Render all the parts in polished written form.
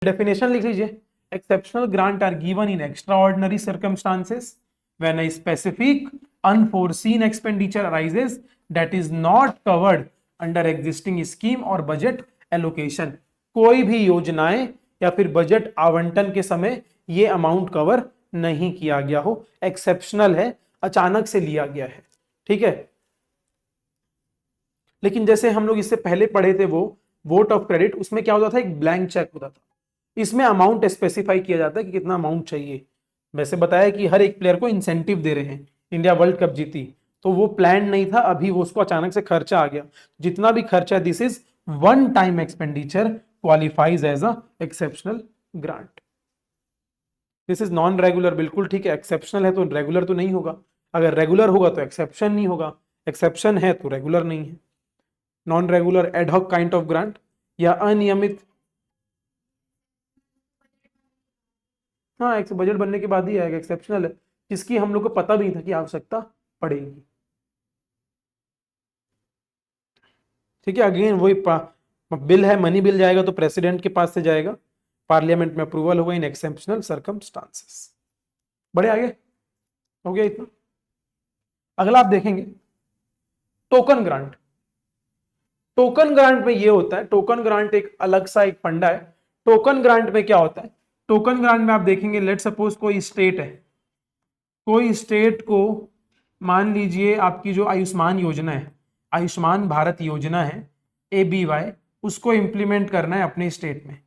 Definition लिख लीजिए, exceptional grant are given in extraordinary circumstances when a specific unforeseen expenditure arises that is not covered under existing scheme और budget allocation. कोई भी योजनाएं या फिर बजट आवंटन के समय ये अमाउंट कवर नहीं किया गया हो, एक्सेप्शनल है, अचानक से लिया गया है, ठीक है। लेकिन जैसे हम लोग इससे पहले पढ़े थे वो वोट ऑफ क्रेडिट, उसमें क्या होता था, एक ब्लैंक चेक होता था, इसमें अमाउंट स्पेसिफाई किया जाता है कि कितना अमाउंट चाहिए। वैसे बताया कि हर एक प्लेयर को इंसेंटिव दे रहे हैं, इंडिया वर्ल्ड कप जीती तो वो प्लान नहीं था, अभी वो उसको अचानक से खर्चा आ गया, जितना भी खर्चा this is one time expenditure qualifies as a exceptional grant. This is non regular, बिल्कुल ठीक है, एक्सेप्शनल है तो रेगुलर तो नहीं होगा, अगर रेगुलर होगा तो एक्सेप्शन नहीं होगा, एक्सेप्शन है तो रेगुलर नहीं है। Non regular ad hoc kind of grant या अनियमित, हाँ एक बजट बनने के बाद ही आएगा, एक्सेप्शनल है जिसकी हम लोग को पता भी नहीं था कि आवश्यकता पड़ेगी, ठीक है। अगेन वही बिल है, मनी बिल जाएगा तो प्रेसिडेंट के पास से जाएगा, पार्लियामेंट में अप्रूवल होगा इन एक्सेप्शनल सर्कमस्टांसेस। बड़े आगे हो गया इतना। अगला आप देखेंगे टोकन ग्रांट। टोकन ग्रांट में ये होता है, टोकन ग्रांट एक अलग सा एक फंडा है। टोकन ग्रांट में क्या होता है, टोकन ग्रांट में आप देखेंगे, लेट सपोज कोई स्टेट है, कोई स्टेट को मान लीजिए आपकी जो आयुष्मान योजना है, आयुष्मान भारत योजना है ABY, उसको इंप्लीमेंट करना है अपने स्टेट में।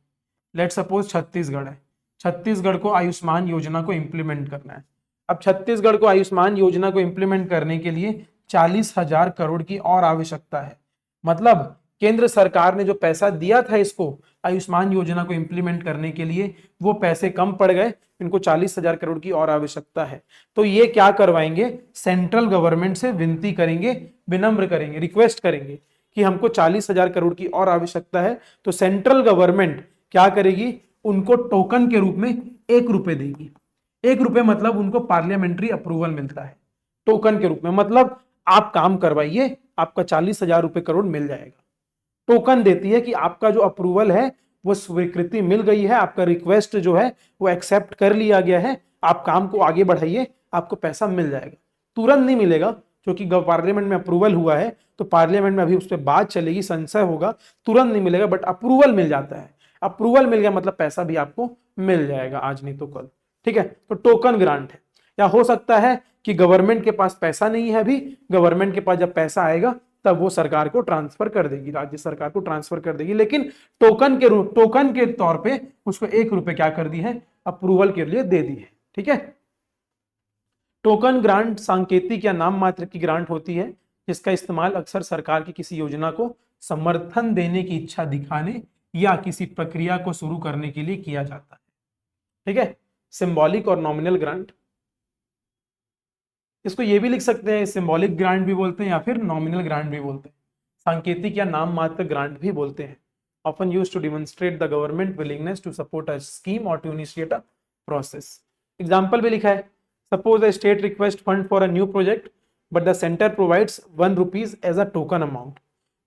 लेट सपोज छत्तीसगढ़ है, छत्तीसगढ़ को आयुष्मान योजना को इंप्लीमेंट करना है। अब छत्तीसगढ़ को आयुष्मान योजना को इंप्लीमेंट करने के लिए 40,000 करोड़ की और आवश्यकता है। मतलब केंद्र सरकार ने जो पैसा दिया था इसको आयुष्मान योजना को इंप्लीमेंट करने के लिए, वो पैसे कम पड़ गए, इनको 40,000 करोड़ की और आवश्यकता है। तो ये क्या करवाएंगे, सेंट्रल गवर्नमेंट से विनती करेंगे, विनम्र करेंगे, रिक्वेस्ट करेंगे कि हमको 40,000 करोड़ की और आवश्यकता है। तो सेंट्रल गवर्नमेंट क्या करेगी, उनको टोकन के रूप में 1 रुपए देगी। 1 रुपए मतलब उनको पार्लियामेंट्री अप्रूवल मिलता है टोकन के रूप में, मतलब आप काम करवाइए, आपका 40,000 रुपए करोड़ मिल जाएगा। टोकन देती है कि आपका जो अप्रूवल है वो स्वीकृति मिल गई है, आपका रिक्वेस्ट जो है वो एक्सेप्ट कर लिया गया है, आप काम को आगे बढ़ाइए, आपको पैसा मिल जाएगा। तुरंत नहीं मिलेगा, क्योंकि पार्लियामेंट में अप्रूवल हुआ है तो पार्लियामेंट में अभी उस पर बात चलेगी, संशय होगा, तुरंत नहीं मिलेगा, बट अप्रूवल मिल जाता है। अप्रूवल मिल गया मतलब पैसा भी आपको मिल जाएगा, आज नहीं तो कल, ठीक है। तो टोकन ग्रांट है। या हो सकता है कि गवर्नमेंट के पास पैसा नहीं है अभी, गवर्नमेंट के पास जब पैसा आएगा तब वो सरकार को ट्रांसफर कर देगी, राज्य सरकार को ट्रांसफर कर देगी, लेकिन टोकन के तौर पे उसको 1 रुपए क्या कर दी है, अप्रूवल के लिए दे दी है, ठीक है। टोकन ग्रांट सांकेतिक या नाम मात्र की ग्रांट होती है, जिसका इस्तेमाल अक्सर सरकार की किसी योजना को समर्थन देने की इच्छा दिखाने या किसी प्रक्रिया को शुरू करने के लिए किया जाता है, ठीक है। सिंबॉलिक और नॉमिनल ग्रांट, इसको ये भी लिख सकते हैं, सिंबॉलिक ग्रांट भी बोलते हैं या फिर नॉमिनल ग्रांट भी बोलते हैं, सांकेतिक या नाम मात्र ग्रांट भी बोलते हैं। Often used to demonstrate the government willingness to support a scheme और to initiate a process. Example भी लिखा है, suppose a state request fund for a new project but the centre provides 1 rupees as a token amount.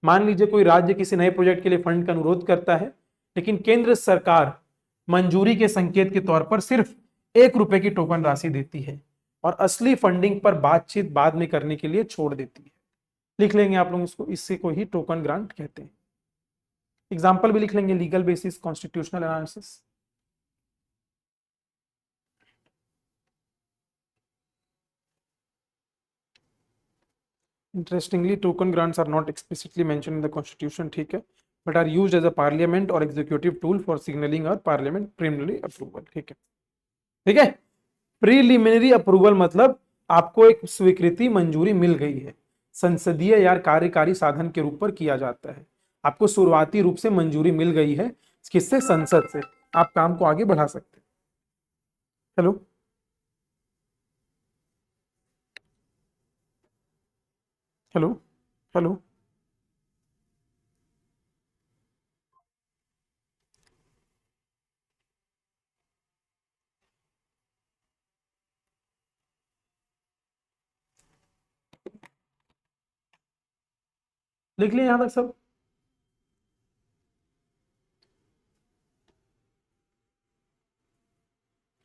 मान लीजिए कोई राज्य किसी नए प्रोजेक्ट के लिए फंड का अनुरोध करता है, लेकिन केंद्र सरकार मंजूरी के संकेत के तौर पर सिर्फ 1 रुपए की टोकन राशि देती है और असली फंडिंग पर बातचीत बाद में करने के लिए छोड़ देती है। लिख लेंगे आप लोग इसको, इससे को ही टोकन ग्रांट कहते हैं। एग्जाम्पल भी लिख लेंगे, legal basis, constitutional analysis. Interestingly token grants are not explicitly mention in the constitution, ठीक है, but are used as a parliament और एग्जीक्यूटिव टूल फॉर सिग्नलिंग और पार्लियामेंट प्रीलिमिनरी अप्रूवल, ठीक है, ठीक है। प्रीलिमिनरी अप्रूवल मतलब आपको एक स्वीकृति मंजूरी मिल गई है, संसदीय या कार्यकारी साधन के रूप पर किया जाता है, आपको शुरुआती रूप से मंजूरी मिल गई है, किससे, संसद से, आप काम को आगे बढ़ा सकते हैं। हेलो, हेलो, हेलो, लिख लिया यहां तक सब।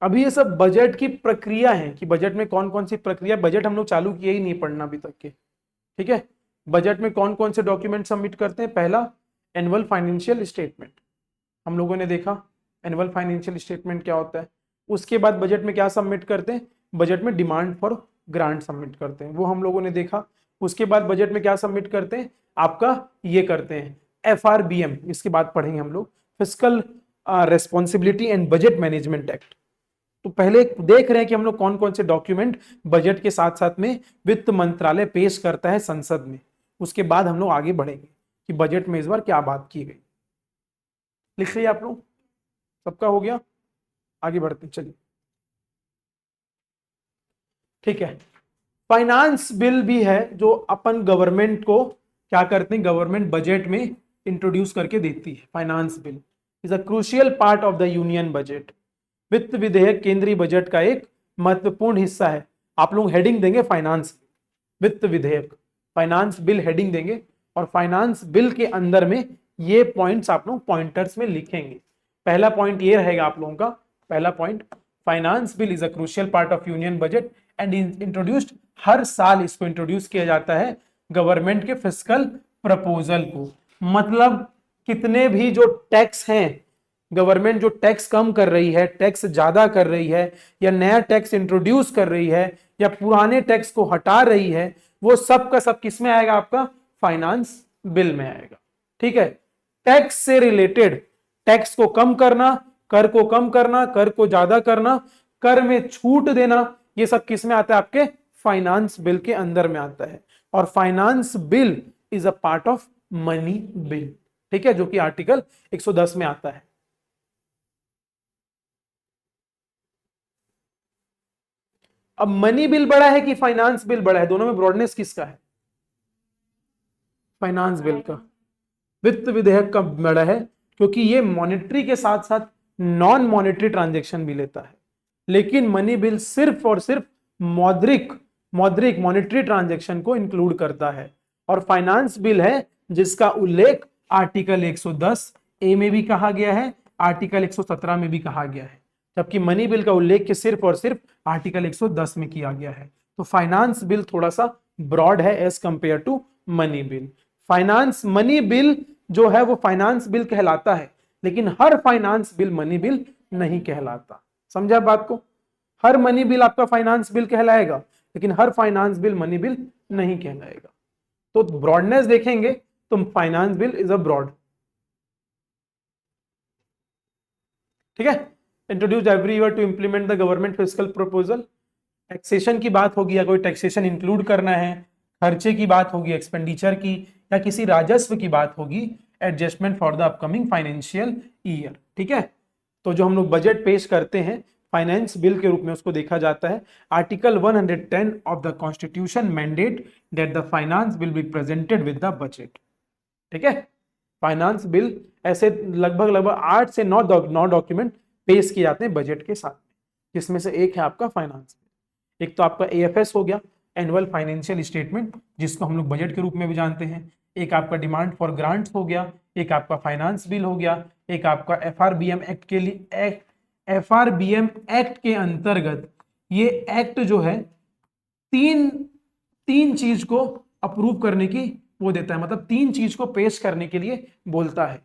अभी ये सब बजट की प्रक्रिया है कि बजट में कौन कौन सी प्रक्रिया, बजट हम लोग चालू किए ही नहीं पढ़ना अभी तक के, ठीक है। बजट में कौन कौन से डॉक्यूमेंट सबमिट करते हैं, पहला एनुअल फाइनेंशियल स्टेटमेंट, हम लोगों ने देखा एनुअल फाइनेंशियल स्टेटमेंट क्या होता है। उसके बाद बजट में क्या सबमिट करते हैं, बजट में डिमांड फॉर ग्रांट सबमिट करते हैं, वो हम लोगों ने देखा। उसके बाद बजट में क्या सबमिट करते हैं, आपका ये करते हैं FRBM, इसके बाद पढ़ेंगे हम लोग fiscal responsibility and budget management act. तो पहले देख रहे हैं कि हम लोग कौन कौन से डॉक्यूमेंट बजट के साथ साथ में वित्त मंत्रालय पेश करता है संसद में। उसके बाद हम लोग आगे बढ़ेंगे कि बजट में इस बार क्या बात की गई। लिख लिया आप लोग, सबका हो गया, आगे बढ़ते चलिए, ठीक है। फाइनेंस बिल भी है जो अपन गवर्नमेंट को क्या करते हैं, गवर्नमेंट बजट में इंट्रोड्यूस करके देती है। Finance bill is a crucial part of the union budget. वित्त विधेयक केंद्रीय बजट का एक महत्वपूर्ण हिस्सा है। आप लोग हेडिंग देंगे फाइनेंस, वित्त विधेयक, फाइनेंस बिल हेडिंग देंगे, और फाइनेंस बिल के अंदर में ये पॉइंट्स आप लोग पॉइंटर्स में लिखेंगे। पहला पॉइंट ये रहेगा आप लोगों का, पहला point, finance bill is a crucial part of union budget and introduced, हर साल इसको इंट्रोड्यूस किया जाता है गवर्नमेंट के फिस्कल प्रपोजल को। मतलब कितने भी जो टैक्स हैं, गवर्नमेंट जो टैक्स कम कर रही है, टैक्स ज्यादा कर रही है, या नया टैक्स इंट्रोड्यूस कर रही है, या पुराने टैक्स को हटा रही है, वो सब का सब किस में आएगा, आपका फाइनेंस बिल में आएगा, ठीक है। टैक्स से रिलेटेड, टैक्स को कम करना, कर को कम करना, कर को ज्यादा करना, कर में छूट देना, ये सब किस में आता है, आपके फाइनेंस बिल के अंदर में आता है। और finance bill is a part of money bill, ठीक है, जो कि आर्टिकल 110 में आता है। अब मनी बिल बड़ा है कि फाइनेंस बिल बड़ा है, दोनों में ब्रॉडनेस किसका है, फाइनेंस बिल का। वित्त विधेयक का बड़ा है क्योंकि ये मॉनेटरी के साथ साथ नॉन मॉनेटरी ट्रांजैक्शन भी लेता है, लेकिन मनी बिल सिर्फ और सिर्फ मौद्रिक मौद्रिक मॉनेटरी ट्रांजैक्शन को इंक्लूड करता है। और फाइनेंस बिल है जिसका उल्लेख आर्टिकल 110 ए में भी कहा गया है, आर्टिकल 117 में भी कहा गया है, जबकि मनी बिल का उल्लेख के सिर्फ और सिर्फ आर्टिकल 110 में किया गया है। तो फाइनेंस बिल थोड़ा सा ब्रॉड है as compare to money bill. Finance money bill जो है वो फाइनेंस बिल कहलाता है, लेकिन हर फाइनेंस बिल मनी बिल नहीं कहलाता। समझा बात को, हर मनी बिल आपका फाइनेंस बिल कहलाएगा, लेकिन हर फाइनेंस बिल मनी बिल नहीं कहलाएगा। तो ब्रॉडनेस देखेंगे तो finance bill is a broad, ठीक है। Introduce every year to implement the government fiscal proposal. Taxation की बात होगी या कोई टैक्सेशन इंक्लूड करना है, खर्चे की बात होगी, एक्सपेंडिचर की, या किसी राजस्व की बात होगी, adjustment for the upcoming financial year, ठीक है। तो जो हम लोग बजट पेश करते हैं फाइनेंस बिल के रूप में उसको देखा जाता है। Article 110 of the constitution mandate that the finance will be presented with the budget, ठीक है। फाइनेंस बिल ऐसे लगभग लगभग 8 से 9 डॉक्यूमेंट पेश किए जाते हैं बजट के साथ, जिसमें से एक है आपका फाइनेंस बिल। एक तो आपका AFS हो गया, एनुअल फाइनेंशियल स्टेटमेंट, जिसको हम लोग बजट के रूप में भी जानते हैं। एक आपका डिमांड फॉर ग्रांट्स हो गया, एक आपका फाइनेंस बिल हो गया, एक आपका FRBM एक्ट के लिए FRBM एक्ट के अंतर्गत ये एक्ट जो है तीन तीन चीज को अप्रूव करने की वो देता है, मतलब तीन चीज को पेश करने के लिए बोलता है।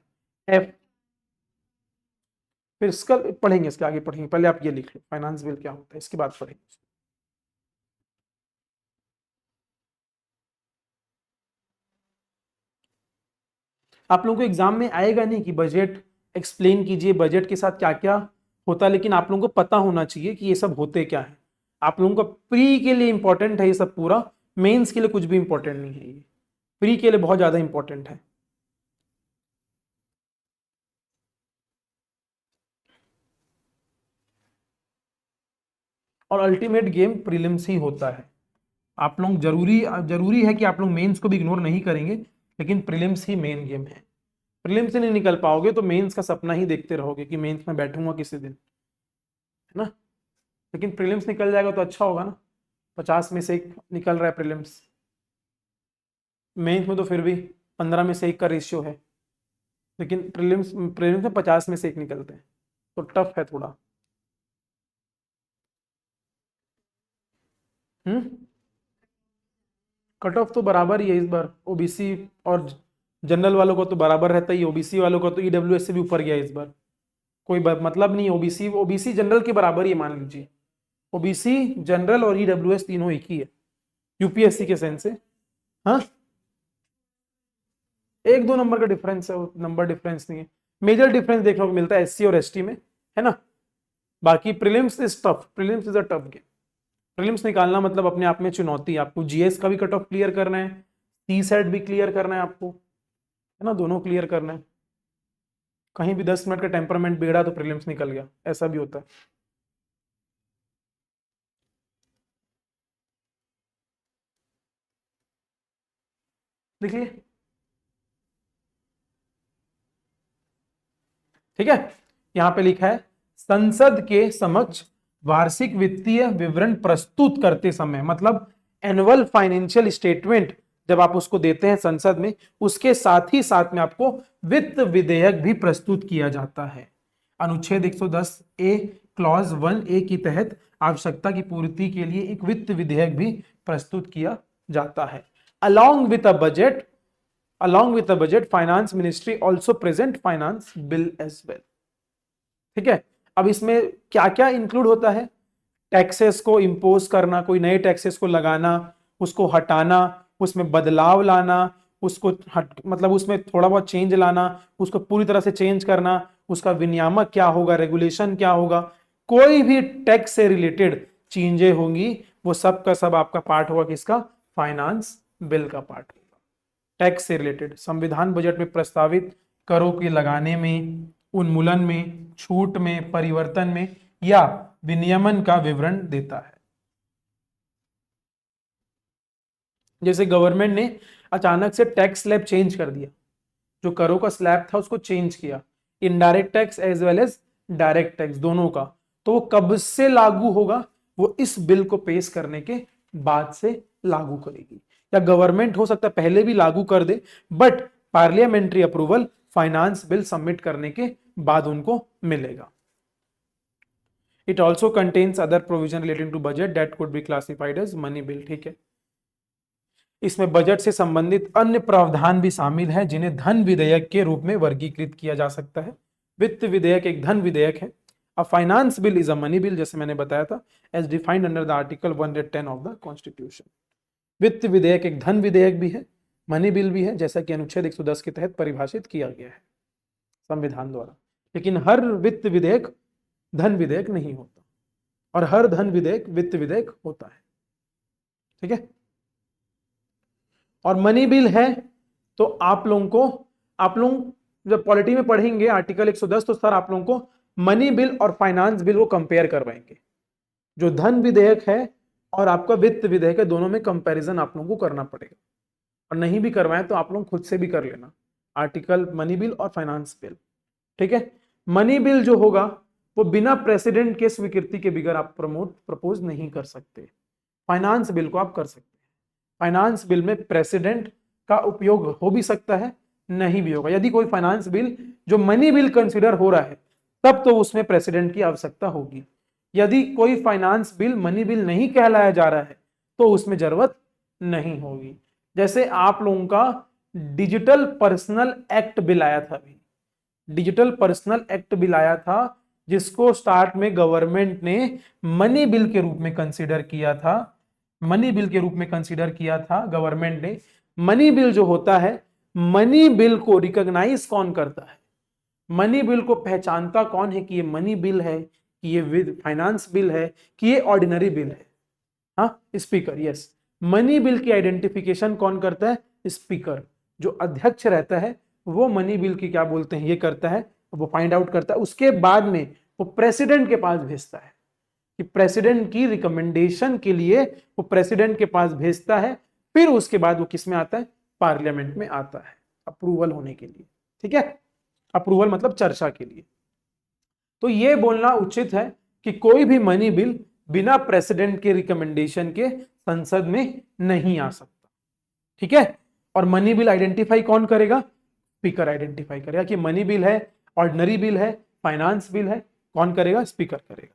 एफ फिर इसका पढ़ेंगे, इसके आगे पढ़ेंगे, पहले आप ये लिख लो फाइनेंस बिल क्या होता है, इसके बाद पढ़ेंगे। आप लोगों को एग्जाम में आएगा नहीं कि बजट एक्सप्लेन कीजिए, बजट के साथ क्या क्या होता है, लेकिन आप लोगों को पता होना चाहिए कि ये सब होते क्या है। आप लोगों का प्री के लिए इंपॉर्टेंट है ये सब पूरा, मेंस के लिए कुछ भी इंपॉर्टेंट नहीं है, ये प्री के लिए बहुत ज्यादा इंपॉर्टेंट है। और अल्टीमेट गेम प्रीलिम्स ही होता है। आप लोग जरूरी जरूरी है कि आप लोग मेंस को भी इग्नोर नहीं करेंगे, लेकिन प्रीलिम्स ही मेन गेम है। प्रीलिम्स से नहीं निकल पाओगे तो मेंस का सपना ही देखते रहोगे कि मेंस में बैठूंगा किसी दिन, है ना। लेकिन प्रीलिम्स निकल जाएगा तो अच्छा होगा ना, 50 में से एक निकल रहा है प्रीलिम्स, मेंस में तो फिर भी 15 में से एक का रेशियो है, लेकिन प्रीलिम्स प्रीलिम्स में 50 में से एक निकलते हैं, तो टफ है थोड़ा। कट ऑफ तो बराबर ही है इस बार, ओबीसी और जनरल वालों को तो बराबर रहता ही, ओबीसी वालों को तो ईडब्ल्यूएस से भी ऊपर गया इस बार, कोई मतलब नहीं, ओबीसी ओबीसी जनरल के बराबर ही मान लीजिए, ओबीसी जनरल और ईडब्ल्यूएस तीनों एक ही है यूपीएससी के सेंस से। हाँ, 1-2 नंबर का डिफरेंस है, वो नंबर डिफरेंस नहीं है, मेजर डिफरेंस देखने को मिलता है एससी और एसटी में, है ना। बाकी prelims is tough, prelims is a tough game. Prelims निकालना मतलब अपने आप में चुनौती, आपको जीएस का भी कट ऑफ क्लियर करना है, टी सेट भी क्लियर करना है आपको, है ना, दोनों क्लियर करना है। कहीं भी 10 मिनट का टेम्परामेंट बिगड़ा तो प्रीलिम्स निकल गया, ऐसा भी होता है। देखिए, ठीक है, यहां पे लिखा है संसद के समक्ष वार्षिक वित्तीय विवरण प्रस्तुत करते समय, मतलब एनुअल फाइनेंशियल स्टेटमेंट जब आप उसको देते हैं संसद में, उसके साथ ही साथ में आपको वित्त विधेयक भी प्रस्तुत किया जाता है। अनुच्छेद 110 ए क्लॉज 1 ए के तहत आवश्यकता की पूर्ति के लिए एक वित्त विधेयक भी प्रस्तुत किया जाता है। Along with a budget, along with the budget, finance ministry also present finance bill as well। ठीक है, अब इसमें क्या क्या इंक्लूड होता है, टैक्सेस को इंपोज करना, कोई नए टैक्सेस को लगाना, उसको हटाना, उसमें बदलाव लाना, उसको मतलब उसमें थोड़ा बहुत चेंज लाना, उसको पूरी तरह से चेंज करना, उसका विनियामक क्या होगा, रेगुलेशन क्या होगा, कोई भी टैक्स से रिलेटेड चेंजें होंगी, वो सब का सब आपका पार्ट होगा किसका, फाइनेंस बिल का पार्ट होगा। टैक्स से रिलेटेड संविधान बजट में प्रस्तावित करों के लगाने में, उन्मूलन में, छूट में, परिवर्तन में या विनियमन का विवरण देता है। जैसे गवर्नमेंट ने अचानक से टैक्स स्लैब चेंज कर दिया, जो करों का स्लैब था उसको चेंज किया, indirect tax as well as direct tax दोनों का, तो वो कब से लागू होगा, वो इस बिल को पेश करने के बाद से लागू करेगी, या गवर्नमेंट हो सकता है पहले भी लागू कर दे, but parliamentary approval finance bill submit करने के बाद उनको मिलेगा। It also contains other provision relating to budget that could be classified as money bill. ठीक है, इसमें बजट से संबंधित अन्य प्रावधान भी शामिल है जिन्हें धन विधेयक के रूप में वर्गीकृत किया जा सकता है। वित्त विधेयक एक धन विधेयक है। A finance bill is a money bill, जैसे मैंने बताया था, as defined under the article 110 of the constitution. वित्त विधेयक एक धन विधेयक भी है, मनी बिल भी है, जैसा कि अनुच्छेद 110 के तहत परिभाषित किया गया है संविधान द्वारा। लेकिन हर वित्त विधेयक धन विधेयक नहीं होता, और हर धन विधेयक वित्त विधेयक होता है। ठीक है, और मनी बिल है तो आप लोग जब पॉलिटी में पढ़ेंगे आर्टिकल 110, तो सर आप लोगों को मनी बिल और फाइनेंस बिल को कंपेयर करवाएंगे। जो धन विधेयक है और आपका वित्त विधेयक है, दोनों में कंपैरिजन आप लोगों को करना पड़ेगा, और नहीं भी करवाएं तो आप लोग खुद से भी कर लेना, आर्टिकल मनी बिल और फाइनेंस बिल। ठीक है, मनी बिल जो होगा वो बिना प्रेसिडेंट के स्वीकृति के बगैर आप प्रपोज नहीं कर सकते। फाइनेंस बिल को आप कर सकते हैं। फाइनेंस बिल में प्रेसिडेंट का उपयोग हो भी सकता है, नहीं भी होगा। यदि कोई फाइनेंस बिल जो मनी बिल कंसिडर हो रहा है, तब तो उसमें प्रेसिडेंट की आवश्यकता होगी। यदि कोई फाइनेंस बिल मनी बिल नहीं कहलाया जा रहा है, तो उसमें जरूरत नहीं होगी। जैसे आप लोगों का डिजिटल पर्सनल एक्ट बिल आया था, अभी डिजिटल पर्सनल एक्ट बिल आया था, जिसको स्टार्ट में गवर्नमेंट ने मनी बिल के रूप में कंसीडर किया था। मनी बिल के रूप में कंसीडर किया था गवर्नमेंट ने। मनी बिल जो होता है, मनी बिल को रिकॉग्नाइज कौन करता है, मनी बिल को पहचानता कौन है कि ये मनी बिल है, कि ये विद फाइनेंस बिल है, कि ये ऑर्डिनरी बिल है। हाँ, स्पीकर, यस। मनी बिल की आइडेंटिफिकेशन कौन करता है, स्पीकर। जो अध्यक्ष रहता है वो मनी बिल की क्या बोलते हैं ये करता है, वो फाइंड आउट करता है। उसके बाद में वो प्रेसिडेंट के पास भेजता है, कि प्रेसिडेंट की रिकमेंडेशन के लिए वो प्रेसिडेंट के पास भेजता है। फिर उसके बाद वो किस में आता है, पार्लियामेंट में आता है अप्रूवल होने के लिए। ठीक है, अप्रूवल मतलब चर्चा के लिए। तो ये बोलना उचित है कि कोई भी मनी बिल बिना प्रेसिडेंट के रिकमेंडेशन के संसद में नहीं आ सकता। ठीक है, और मनी बिल आइडेंटिफाई कौन करेगा, स्पीकर आइडेंटिफाई करेगा कि मनी बिल है, ऑर्डिनरी बिल है, फाइनेंस बिल है, कौन करेगा, स्पीकर करेगा।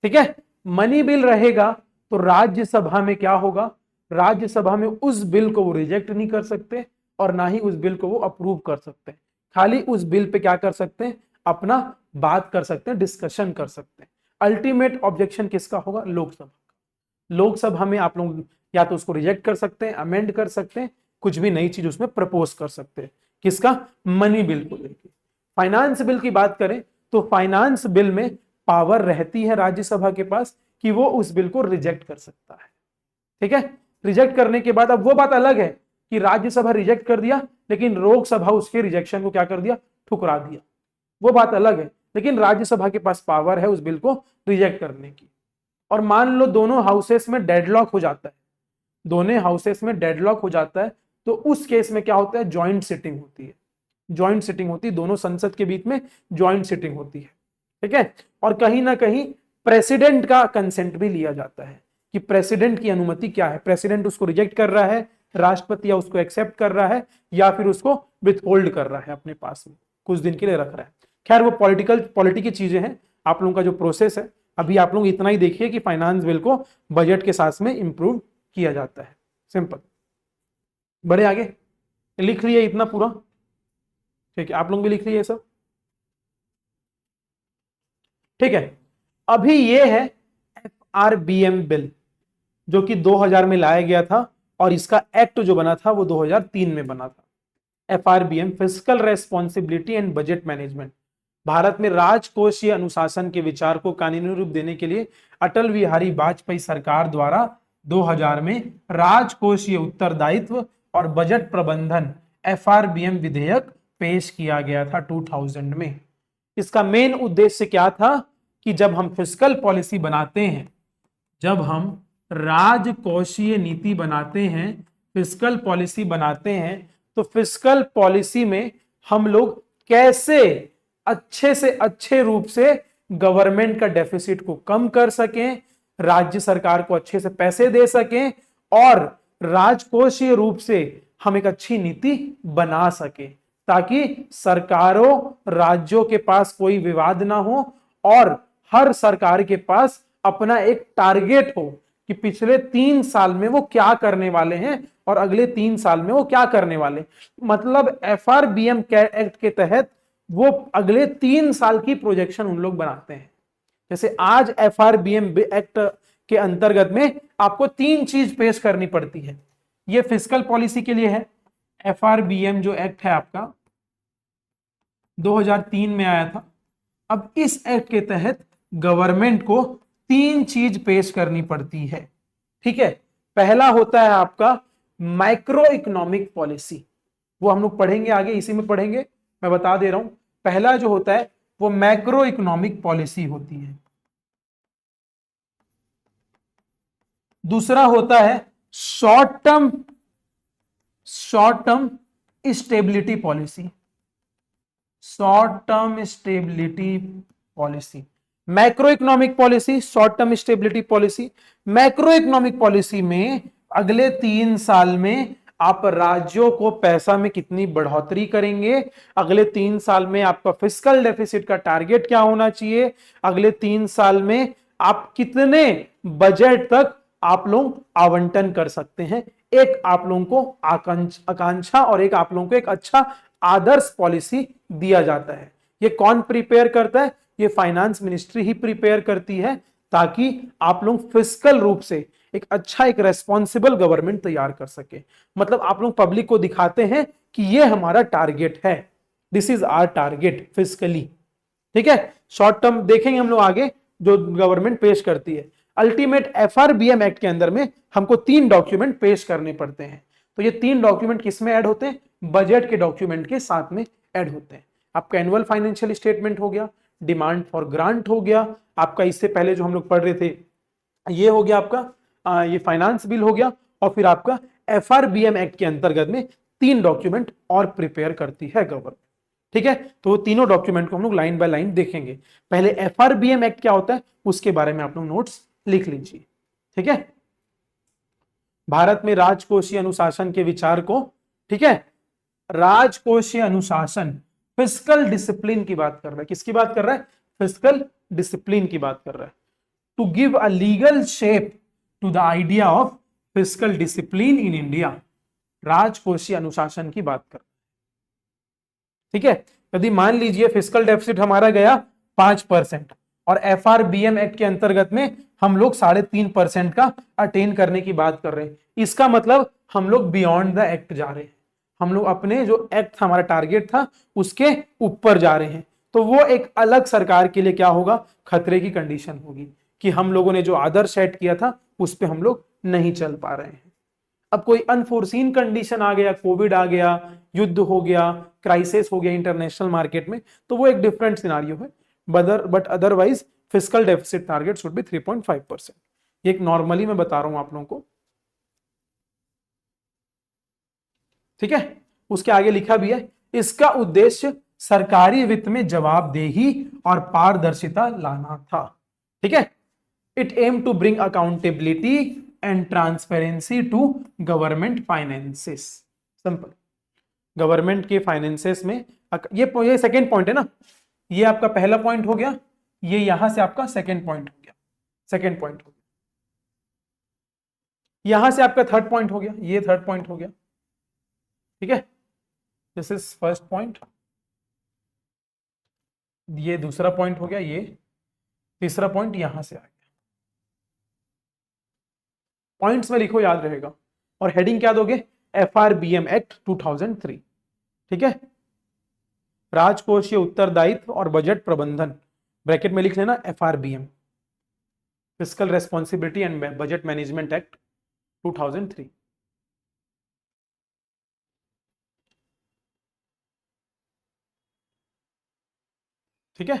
ठीक है, मनी बिल रहेगा तो राज्यसभा में क्या होगा, राज्यसभा में उस बिल को वो रिजेक्ट नहीं कर सकते और ना ही उस बिल को वो अप्रूव कर सकते हैं, खाली उस बिल पे क्या कर सकते हैं, अपना बात कर सकते हैं, डिस्कशन कर सकते हैं। अल्टीमेट ऑब्जेक्शन किसका होगा, लोकसभा का। लोकसभा में आप लोग या तो उसको रिजेक्ट कर सकते हैं, अमेंड कर सकते हैं, कुछ भी नई चीज उसमें प्रपोज कर सकते हैं। किसका, मनी बिल को लेकर। फाइनेंस बिल की बात करें तो फाइनेंस बिल में पावर रहती है राज्यसभा के पास कि वो उस बिल को रिजेक्ट कर सकता है। ठीक है, रिजेक्ट करने के बाद अब वो बात अलग है कि राज्यसभा रिजेक्ट कर दिया लेकिन लोकसभा उसके रिजेक्शन को क्या कर दिया, ठुकरा दिया, वो बात अलग है। लेकिन राज्यसभा के पास पावर है उस बिल को रिजेक्ट करने की। और मान लो दोनों हाउसेस में डेडलॉक हो जाता है, दोनों हाउसेस में डेडलॉक हो जाता है, तो उस केस में क्या होता है, ज्वाइंट सिटिंग होती है। ज्वाइंट सिटिंग होती है, दोनों संसद के बीच में ज्वाइंट सिटिंग होती है। ठीक है, और कहीं ना कहीं प्रेसिडेंट का कंसेंट भी लिया जाता है कि प्रेसिडेंट की अनुमति क्या है, प्रेसिडेंट उसको रिजेक्ट कर रहा है, राष्ट्रपति या उसको एक्सेप्ट कर रहा है या फिर उसको विथहोल्ड कर रहा है, अपने पास में कुछ दिन के लिए रख रहा है। खैर वो पॉलिटी की चीजें हैं, आप लोगों का जो प्रोसेस है अभी आप लोग इतना ही देखिए कि फाइनेंस बिल को बजट के साथ में इंप्रूव किया जाता है, सिंपल। बढ़े आगे, लिख लिए इतना पूरा, ठीक है, आप लोग भी लिख लिए सब, ठीक है। अभी ये है FRBM बिल जो कि 2000 में लाया गया था और इसका एक्ट जो बना था वो 2003 में बना था। FRBM fiscal responsibility and budget management, Bharat में राजकोषीय अनुशासन के विचार को कानूनी रूप देने के लिए अटल बिहारी वाजपेयी सरकार द्वारा 2000 में राजकोषीय उत्तरदायित्व और बजट प्रबंधन FRBM विधेयक पेश किया गया था 2000 में। इसका मेन उद्देश्य क्या था कि जब हम फिस्कल पॉलिसी बनाते हैं, जब हम राजकोषीय नीति बनाते हैं, फिस्कल पॉलिसी बनाते हैं, तो फिस्कल पॉलिसी में हम लोग कैसे अच्छे से अच्छे रूप से गवर्नमेंट का डेफिसिट को कम कर सकें, राज्य सरकार को अच्छे से पैसे दे सकें और राजकोषीय रूप से हम एक अच्छी नीति बना सके ताकि सरकारों राज्यों के पास कोई विवाद ना हो और हर सरकार के पास अपना एक टारगेट हो कि पिछले 3 साल में वो क्या करने वाले हैं और अगले 3 साल में वो क्या करने वाले। मतलब FRBM एक्ट के तहत वो अगले 3 साल की प्रोजेक्शन उन लोग बनाते हैं। जैसे आज FRBM एक्ट के अंतर्गत में आपको 3 चीज पेश करनी पड़ती है, ये फिस्कल पॉलिसी के लिए है। FRBM जो एक्ट है आपका 2003 में आया था। अब इस एक्ट के तहत गवर्नमेंट को 3 चीज पेश करनी पड़ती है, ठीक है। पहला होता है आपका माइक्रो इकोनॉमिक पॉलिसी, वो हम लोग पढ़ेंगे आगे, इसी में पढ़ेंगे, मैं बता दे रहा हूं। पहला जो होता है वो मैक्रो इकोनॉमिक पॉलिसी होती है। दूसरा होता है short term stability policy, short term stability policy. Macro economic policy, short term stability policy. Macro economic policy में अगले 3 साल में आप राज्यों को पैसा में कितनी बढ़ोतरी करेंगे, अगले 3 साल में आपका फिस्कल डेफिसिट का टारगेट क्या होना चाहिए, अगले 3 साल में आप कितने बजट तक आप लोग आवंटन कर सकते हैं। एक आप लोगों को आकांक्षा और एक आप लोगों को एक अच्छा आदर्श पॉलिसी दिया जाता है। ये कौन प्रिपेयर करता है, ये फाइनेंस मिनिस्ट्री ही प्रिपेयर करती है ताकि आप लोग फिस्कल रूप से एक अच्छा एक रेस्पॉन्सिबल गवर्नमेंट तैयार कर सके। मतलब आप लोग पब्लिक को दिखाते हैं कि ये हमारा टारगेट है, दिस इज आवर टारगेट फिस्कली, ठीक है। शॉर्ट टर्म देखेंगे हम लोग आगे जो गवर्नमेंट पेश करती है। अल्टीमेट FRBM एक्ट के अंदर में हमको 3 डॉक्यूमेंट पेश करने पड़ते हैं। तो ये 3 डॉक्यूमेंट किसमें ऐड होते हैं, बजट के डॉक्यूमेंट के साथ में ऐड होते हैं। आपका एनुअल फाइनेंशियल स्टेटमेंट हो गया, डिमांड फॉर ग्रांट हो गया, आपका इससे पहले जो हम लोग पढ़ रहे थे ये हो गया आपका ये फाइनेंस बिल हो गया, और फिर आपका FRBM एक्ट के अंतर्गत में 3 डॉक्यूमेंट और प्रिपेयर करती है गवर्नमेंट, ठीक है। तो वो तीनों डॉक्यूमेंट को हम लोग लाइन बाय लाइन देखेंगे। पहले FRBM एक्ट क्या होता है उसके बारे में आप लोग नोट्स लिख लीजिए, ठीक है। भारत में राजकोषीय अनुशासन के विचार को, ठीक है, राजकोषीय अनुशासन फिस्कल डिसिप्लिन की बात कर रहा है, किसकी बात कर रहा है, फिस्कल डिसिप्लिन की बात कर रहा है। To give a legal shape to the idea of fiscal discipline in India. राजकोषीय अनुशासन की बात कर, ठीक है। यदि मान लीजिए फिस्कल डेफिसिट हमारा गया 5% और एफआरबीएम एक्ट के अंतर्गत में हम लोग 3.5% का अटेन करने की बात कर रहे हैं, इसका मतलब हम लोग बियॉन्ड द एक्ट जा रहे हैं, हम लोग अपने जो एक्ट हमारा टारगेट था उसके ऊपर जा रहे हैं। तो वो एक अलग सरकार के लिए क्या होगा, खतरे की कंडीशन होगी कि हम लोगों ने जो आदर्श सेट किया था उस पर हम लोग नहीं चल पा रहे हैं। अब कोई अनफोर्सीन कंडीशन आ गया, कोविड आ गया, युद्ध हो गया, क्राइसिस हो गया इंटरनेशनल मार्केट में, तो वो एक डिफरेंट सिनारियो है। But otherwise fiscal deficit target should be 3.5%। ये एक नॉर्मली मैं बता रहा हूं आप लोगों को, ठीक है। उसके आगे लिखा भी है, इसका उद्देश्य सरकारी वित्त में जवाबदेही और पारदर्शिता लाना था, ठीक है। It aim to bring accountability and transparency to government finances. Simple, government के फाइनेंसेस में ये सेकेंड पॉइंट है ना, ये आपका पहला पॉइंट हो गया, ये यहां से आपका सेकेंड पॉइंट हो गया, सेकेंड पॉइंट हो गया, यहां से आपका थर्ड पॉइंट हो गया, ये थर्ड पॉइंट हो गया, ठीक है। दिस इज फर्स्ट पॉइंट, ये दूसरा पॉइंट हो गया, ये तीसरा पॉइंट यहां से आ गया। पॉइंट्स में लिखो, याद रहेगा। और हेडिंग क्या दोगे, एफआरबीएम एक्ट 2003, ठीक है। राजकोषीय उत्तरदायित्व और बजट प्रबंधन, ब्रैकेट में लिख लेना FRBM, fiscal responsibility and budget management act 2003। ठीक है,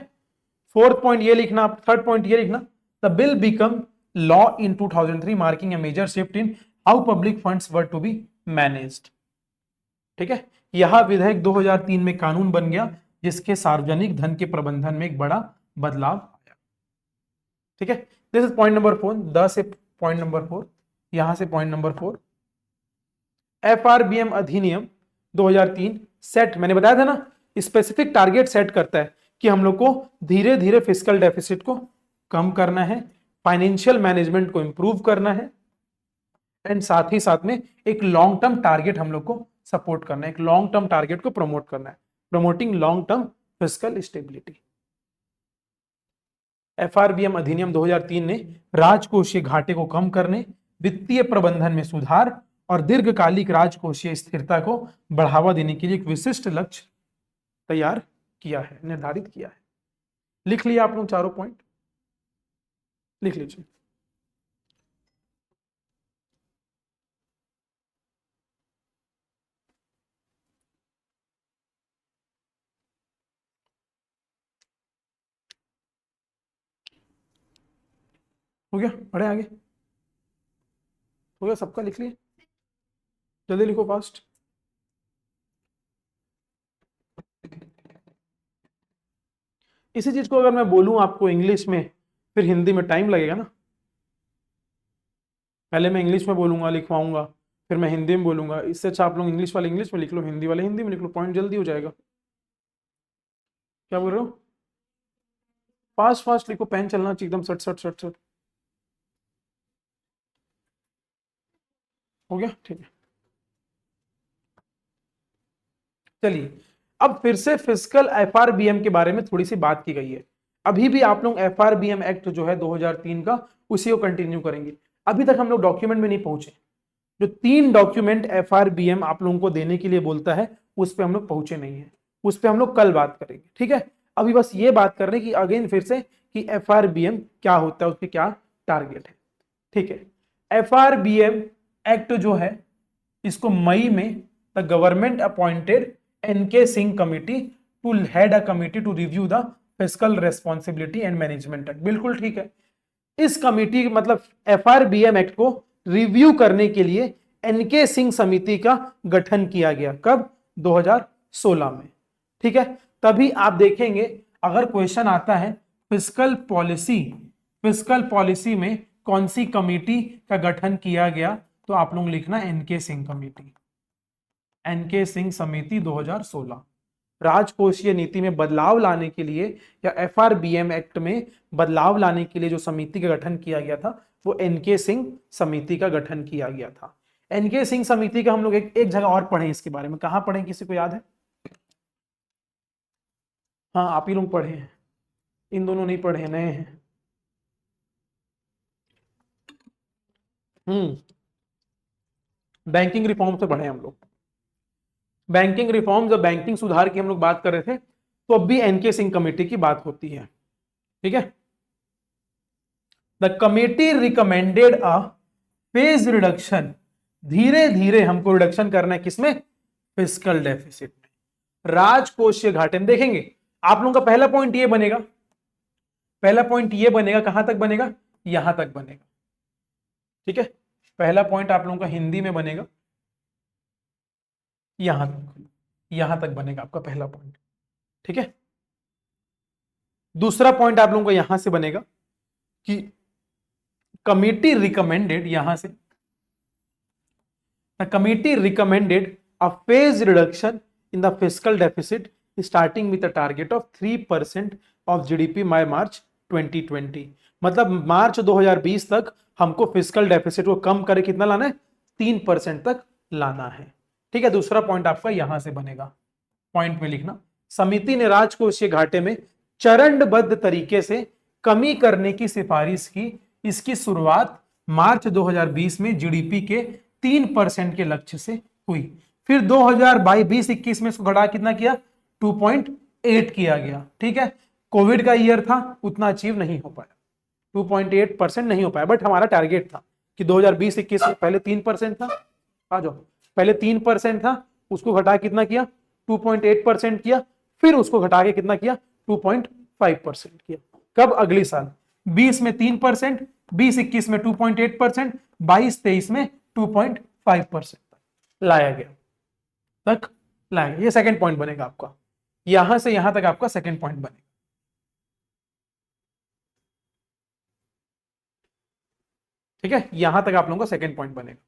फोर्थ पॉइंट ये लिखना, थर्ड पॉइंट ये लिखना, the bill become law in 2003 marking a major shift in how public funds were to be managed, ठीक है। यह विधेयक 2003 में कानून बन गया जिसके सार्वजनिक धन के प्रबंधन में एक बड़ा बदलाव आया, ठीक है। दिस इज पॉइंट नंबर 4, 10 से पॉइंट नंबर 4, यहां से पॉइंट नंबर 4। एफआरबीएम अधिनियम 2003 सेट, मैंने बताया था ना, स्पेसिफिक टारगेट सेट करता है कि हम लोग को धीरे धीरे फिस्कल डेफिसिट को कम करना है, फाइनेंशियल मैनेजमेंट को इंप्रूव करना है, एंड साथ ही साथ में एक लॉन्ग टर्म टारगेट हम लोग को सपोर्ट करना है, एक लॉन्ग टर्म टारगेट को प्रमोट करना है, promoting long term fiscal stability. FRBM अधिनियम 2003 ने राजकोषीय घाटे को कम करने, वित्तीय प्रबंधन में सुधार और दीर्घकालिक राजकोषीय स्थिरता को बढ़ावा देने के लिए एक विशिष्ट लक्ष्य तैयार किया है, निर्धारित किया है। लिख लिया आप लोग चारों पॉइंट, लिख लीजिए। हो गया, बढ़े आगे, हो गया सबका, लिख लिए, जल्दी लिखो फास्ट। इसी चीज को अगर मैं बोलूं आपको इंग्लिश में, फिर हिंदी में टाइम लगेगा ना। पहले मैं इंग्लिश में बोलूंगा, लिखवाऊंगा, फिर मैं हिंदी में बोलूंगा। इससे अच्छा आप लोग इंग्लिश वाले इंग्लिश में लिख लो, हिंदी वाले हिंदी में लिख लो, पॉइंट जल्दी हो जाएगा। क्या बोल रहे हो, फास्ट फास्ट लिखो, पेन चलना चाहिए एकदम, सट सट सट सट। हो गया, ठीक है। चलिए, अब फिर से फिस्कल एफआरबीएम के बारे में थोड़ी सी बात की गई है। अभी भी आप लोग एफआरबीएम एक्ट जो है 2003 का, उसी को कंटिन्यू करेंगे। अभी तक हम लोग डॉक्यूमेंट में नहीं पहुंचे, जो 3 डॉक्यूमेंट एफआरबीएम आप लोगों को देने के लिए बोलता है उस पर हम लोग पहुंचे नहीं है, उस पर हम लोग कल बात करेंगे, ठीक है। अभी बस ये बात कर रहे हैं कि अगेन फिर से कि एफआरबीएम क्या होता है, उसके क्या टारगेट है, ठीक है। एफआरबीएम एक्ट जो है, इसको मई में the government appointed NK Singh committee to head a committee to review the fiscal responsibility and management act, बिल्कुल ठीक है। इस कमिटी मतलब एफआरबीएम एक्ट को रिव्यू करने के लिए एनके सिंह समिति का गठन किया गया, कब, 2016 में, ठीक है। तभी आप देखेंगे अगर क्वेश्चन आता है फिस्कल पॉलिसी में कौन सी कमिटी का गठन किया गया, तो आप लोग लिखना NK Singh committee, NK Singh समिति 2016, राजकोषीय नीति में बदलाव लाने के लिए या एफआरबीएम एक्ट में बदलाव लाने के लिए जो समिति का गठन किया गया था वो एनके सिंह समिति का गठन किया गया था। एनके सिंह समिति का हम लोग एक जगह और पढ़े इसके बारे में, कहां पढ़े, किसी को याद है? हाँ आप ही लोग पढ़े हैं, इन दोनों नहीं पढ़े, नए हैं। बैंकिंग रिफॉर्म से पढ़े हम लोग। बैंकिंग रिफॉर्म, जब बैंकिंग सुधार की हम लोग बात कर रहे थे तो अब भी एनके सिंह कमेटी की बात होती है। ठीक है, the committee recommended a phase reduction, धीरे धीरे हमको रिडक्शन करना है किसमें? फिस्कल डेफिसिट में, राजकोषीय घाटे में। देखेंगे आप लोगों का पहला पॉइंट ये बनेगा, पहला पॉइंट ये बनेगा, कहां तक बनेगा? यहां तक बनेगा। ठीक है, पहला पॉइंट आप लोगों का हिंदी में बनेगा, यहां तक बनेगा आपका पहला पॉइंट। ठीक है, दूसरा पॉइंट आप लोगों को यहां से बनेगा कि कमेटी रिकमेंडेड, यहां से the committee recommended a phase reduction in the fiscal deficit starting with a target of 3% of GDP by March 2020। मतलब मार्च 2020 तक हमको फिस्कल डेफिसिट को कम करके कितना लाना है? 3% तक लाना है। ठीक है, दूसरा पॉइंट आपका यहां से बनेगा, पॉइंट में लिखना, समिति ने राजकोषीय घाटे में चरणबद्ध तरीके से कमी करने की सिफारिश की। इसकी शुरुआत मार्च 2020 में जीडीपी के 3% के लक्ष्य से हुई। फिर 2022-21 में इसको घटा कितना किया? 2.8 किया गया। ठीक है, कोविड का ईयर था, उतना अचीव नहीं हो पाया, 2.8% नहीं हो पाया, बट हमारा टारगेट था कि 2020-21 में पहले 3% था, आ जाओ, पहले 3% था, उसको घटा कितना किया? 2.8% किया, फिर उसको घटा के कितना किया? 2.5% किया। कब? अगली साल 20 में 3%, 20-21 में 2.8%, 22-23 में 2.5% लाया गया, तक लाया गया। ये सेकंड पॉइंट बनेगा आपका, यहां से यहां तक आपका सेकंड पॉइंट बनेगा। ठीक है, यहां तक आप लोगों का सेकंड पॉइंट बनेगा।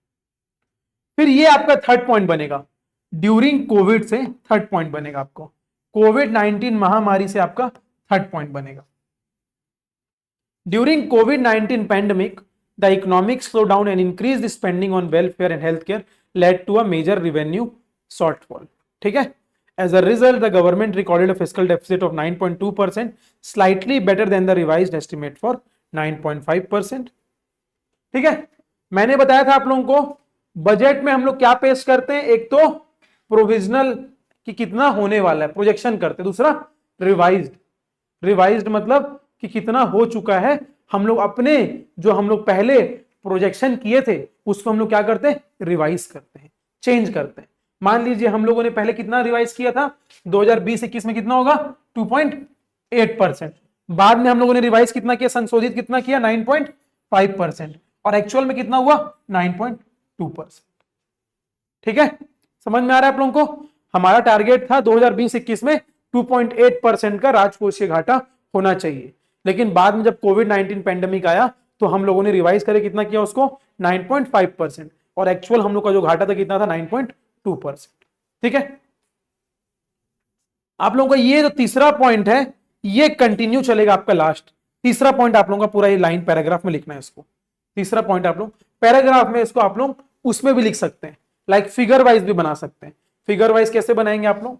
फिर ये आपका थर्ड पॉइंट बनेगा, ड्यूरिंग कोविड से थर्ड पॉइंट बनेगा आपको, कोविड-19 महामारी से आपका थर्ड पॉइंट बनेगा। During covid pandemic the economic slowdown and increased spending on welfare and healthcare led to a major revenue shortfall. ठीक है, as a result the government recorded a fiscal deficit of 9.2%, slightly better than the revised estimate for 9.5%. ठीक है, मैंने बताया था आप लोगों को बजट में हम लोग क्या पेश करते हैं, एक तो प्रोविजनल कि कितना होने वाला है, प्रोजेक्शन करते, दूसरा रिवाइज्ड, रिवाइज्ड मतलब कि कितना हो चुका है। हम लोग अपने जो हम लोग पहले प्रोजेक्शन किए थे उसको हम लोग क्या करते हैं? रिवाइज करते हैं, चेंज करते हैं। मान लीजिए हम लोगों ने पहले कितना रिवाइज किया था? 2020-21 में कितना होगा? 2.8%। बाद में हम लोगों ने रिवाइज कितना किया, संशोधित कितना किया? 9.5%, और एक्चुअल में कितना हुआ? 9.2%। ठीक है, समझ में आ रहा है आप लोगों को? हमारा टारगेट था 2020-21 में 2.8% का राजकोषीय घाटा होना चाहिए, लेकिन बाद में जब कोविड-19 पैंडेमिक आया तो हम लोगों ने रिवाइज करके कितना किया उसको? 9.5%, और एक्चुअल हम लोग का जो घाटा था कितना था? 9.2%। ठीक है, आप लोगों का ये जो तीसरा पॉइंट है ये कंटिन्यू चलेगा आपका लास्ट। तीसरा पॉइंट आप लोगों का पूरा ये लाइन पैराग्राफ में लिखना है इसको। तीसरा पॉइंट आप लोग पैराग्राफ में, इसको आप लोग उसमें भी लिख सकते हैं, लाइक फिगर वाइज भी बना सकते हैं। फिगर वाइज कैसे बनाएंगे आप लोग?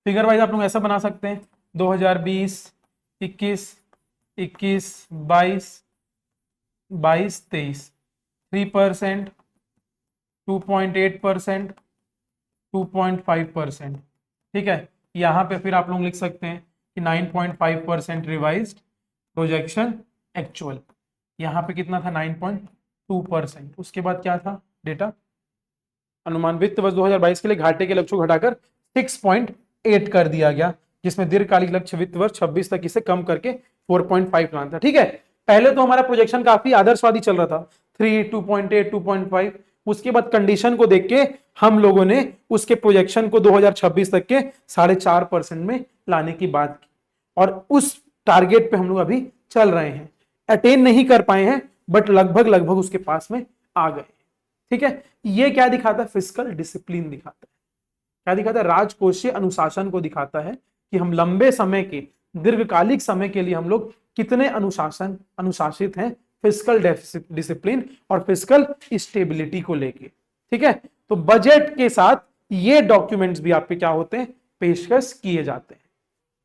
फिगर वाइज आप लोग ऐसा बना सकते हैं, 2020, 21, 22, 23, 3%, 2.8%, 2.5%। ठीक है, यहां पे फिर आप लोग लिख सकते हैं कि 9.5% रिवाइज्ड, प्रोजेक्शन, एक्चुअल। यहां पे कितना था? 9.2%। उसके बाद क्या था डेटा? अनुमान वित्त वर्ष 2022 के लिए घाटे के लक्ष्य को घटाकर 6.8 कर दिया गया, जिसमें दीर्घकालिक लक्ष्य वित्त वर्ष 26 तक इसे कम करके 4.5 लाना था। ठीक है, पहले तो हमारा प्रोजेक्शन काफी आदर्शवादी चल रहा था, 3, 2.8, 2.5। उसके बाद कंडीशन को देख के हम लोगों ने उसके प्रोजेक्शन को 2026 तक के 4.5% में लाने की बात की, और उस टारगेट पे हम लोग अभी चल रहे हैं। अटेन नहीं कर पाए हैं, बट लगभग लगभग उसके पास में आ गए। ठीक है, ये क्या दिखाता है? फिस्कल डिसिप्लिन दिखाता है। क्या दिखाता है? राजकोषीय अनुशासन को दिखाता है कि हम लंबे समय के, दीर्घकालिक समय के लिए हम लोग कितने अनुशासित हैं फिस्कल डिसिप्लिन और फिस्कल स्टेबिलिटी को लेके। ठीक है, तो बजट के साथ ये डॉक्यूमेंट्स भी आपके क्या होते हैं? पेशकश किए जाते हैं।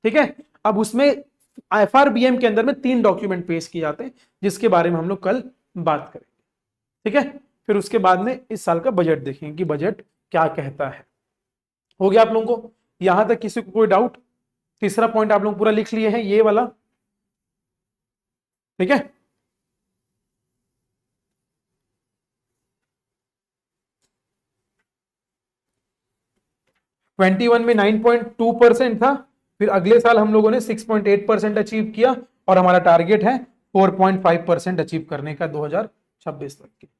ठीक है, अब उसमें एफआरबीएम के अंदर में 3 डॉक्यूमेंट पेश किए जाते हैं जिसके बारे में हम लोग कल बात करेंगे। ठीक है, फिर उसके बाद में इस साल का बजट देखेंगे कि बजट क्या कहता है। हो गया आप लोगों को यहां तक? किसी को कोई डाउट? तीसरा पॉइंट आप लोग पूरा लिख लिए हैं, ये वाला। ठीक है, ट्वेंटी वन में 9.2% था, फिर अगले साल हम लोगों ने 6.8% अचीव किया और हमारा टारगेट है 4.5% अचीव करने का 2026 तक के।